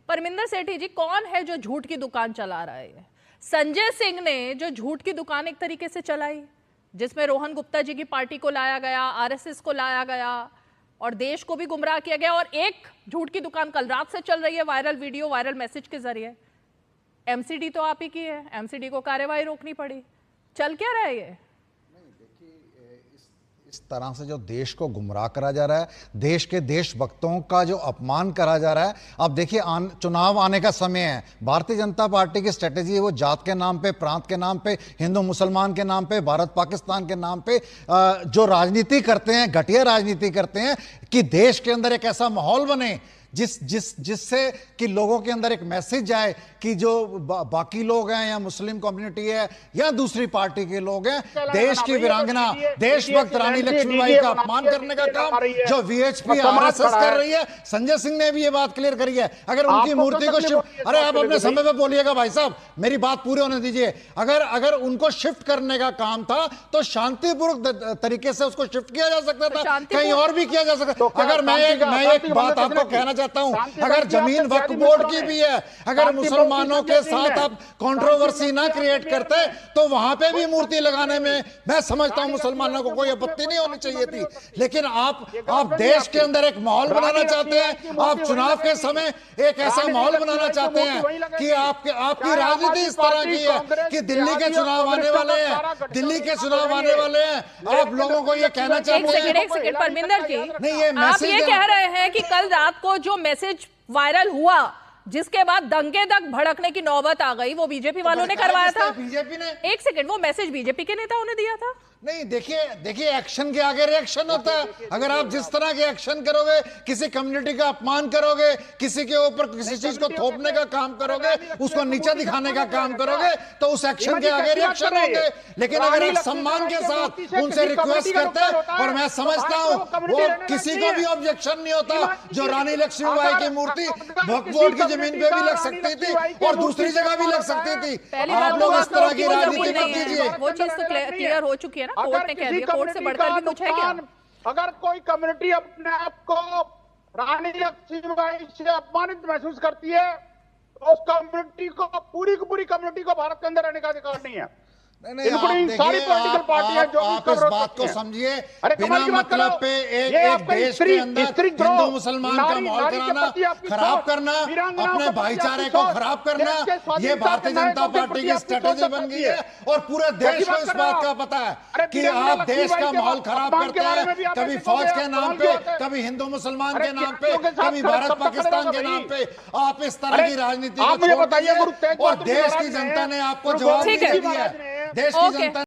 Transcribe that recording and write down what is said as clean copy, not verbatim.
परमिंदर सेठी जी, कौन है जो झूठ की दुकान चला रहा है? संजय सिंह ने जो झूठ की दुकान एक तरीके से चलाई, जिसमें रोहन गुप्ता जी की पार्टी को लाया गया, आरएसएस को लाया गया और देश को भी गुमराह किया गया। और एक झूठ की दुकान कल रात से चल रही है, वायरल वीडियो, वायरल मैसेज के जरिए। एमसीडी तो आप ही की है, एमसीडी को कार्यवाही रोकनी पड़ी। चल क्या रहा है ये? इस तरह से जो देश को गुमराह करा जा रहा है, देश के देशभक्तों का जो अपमान करा जा रहा है। अब देखिए, चुनाव आने का समय है। भारतीय जनता पार्टी की स्ट्रेटेजी है वो जात के नाम पे, प्रांत के नाम पे, हिंदू मुसलमान के नाम पे, भारत पाकिस्तान के नाम पे जो राजनीति करते हैं, घटिया राजनीति करते हैं कि देश के अंदर एक ऐसा माहौल बने जिससे कि लोगों के अंदर एक मैसेज जाए कि जो बाकी लोग हैं या मुस्लिम कम्युनिटी है या दूसरी पार्टी के लोग हैं, देश की वीरांगना, देशभक्त रानी लक्ष्मीबाई का अपमान करने का काम जो वीएचपी आरएसएस कर रही है। संजय सिंह ने भी ये बात क्लियर करी है। अगर उनकी मूर्ति को शिफ्ट, अरे आप अपने समय पे बोलिएगा भाई साहब, मेरी बात पूरी होने दीजिए। अगर उनको शिफ्ट करने का काम था तो शांतिपूर्वक तरीके से उसको शिफ्ट किया जा सकता था, कहीं और भी किया जा सकता। अगर मैं एक बात आपको कहना चाहता हूं, अगर जमीन वक्फ बोर्ड की भी है, अगर मुसलमानों के साथ आप कंट्रोवर्सी ना क्रिएट करते तो वहां पे भी मूर्ति लगाने में मैं समझता हूं मुसलमानों को कोई आपत्ति नहीं होनी चाहिए थी। लेकिन आप देश के अंदर एक माहौल बनाना चाहते हैं, आप चुनाव के समय एक ऐसा माहौल बनाना चाहते हैं कि आपकी राजनीति इस तरह की है कि दिल्ली के चुनाव आने वाले हैं, दिल्ली के चुनाव आने वाले हैं, आप लोगों को ये कहना चाहते हैं। एक सेकंड परमिंदर जी, नहीं, ये आप ये कह रहे हैं कि कल रात को जो मैसेज वायरल हुआ, जिसके बाद दंगे तक भड़कने की नौबत आ गई, वो बीजेपी वालों ने करवाया था? बीजेपी ने? एक सेकंड, वो मैसेज बीजेपी के नेताओं ने दिया था? नहीं, देखिए एक्शन के आगे रिएक्शन होता है। अगर आप जिस तरह के एक्शन करोगे, किसी कम्युनिटी का अपमान करोगे, किसी के ऊपर किसी चीज को थोपने का काम करोगे, उसको नीचा दिखाने का काम करोगे, तो उस एक्शन के आगे रिएक्शन होंगे। लेकिन अगर आप सम्मान के साथ उनसे रिक्वेस्ट करते हैं, और मैं समझता हूं वो किसी को भी ऑब्जेक्शन नहीं होता, जो रानी लक्ष्मीबाई की मूर्ति वक्फ बोर्ड की जमीन पे भी लग सकती थी और दूसरी जगह भी लग सकती थी। आप लोग इस तरह की राजनीति मत कीजिए। वो चीज तो क्लियर हो चुकी है ना, कोर्ट ने कह दिया। कोर्ट से बढ़कर भी कुछ है क्या? अगर कोई कम्युनिटी अपने आप को रानी लक्ष्मीबाई से अपमानित महसूस करती है तो उस कम्युनिटी को, पूरी की पूरी कम्युनिटी को भारत के अंदर रहने का अधिकार नहीं है। नहीं, आप इस बात को समझिए, बिना मतलब पे एक देश के अंदर हिंदू मुसलमान का माहौल कराना, खराब करना, अपने भाईचारे को खराब करना, ये भारतीय जनता पार्टी की स्ट्रेटेजी बन गई है। और पूरे देश को इस बात का पता है कि आप देश का माहौल खराब करते हैं, कभी फौज के नाम पे, कभी हिंदू मुसलमान के नाम पे, कभी भारत पाकिस्तान के नाम पे। आप इस तरह की राजनीति को छोड़ दीजिए और देश की जनता ने आपको जवाब दे दिया है। देश की जनता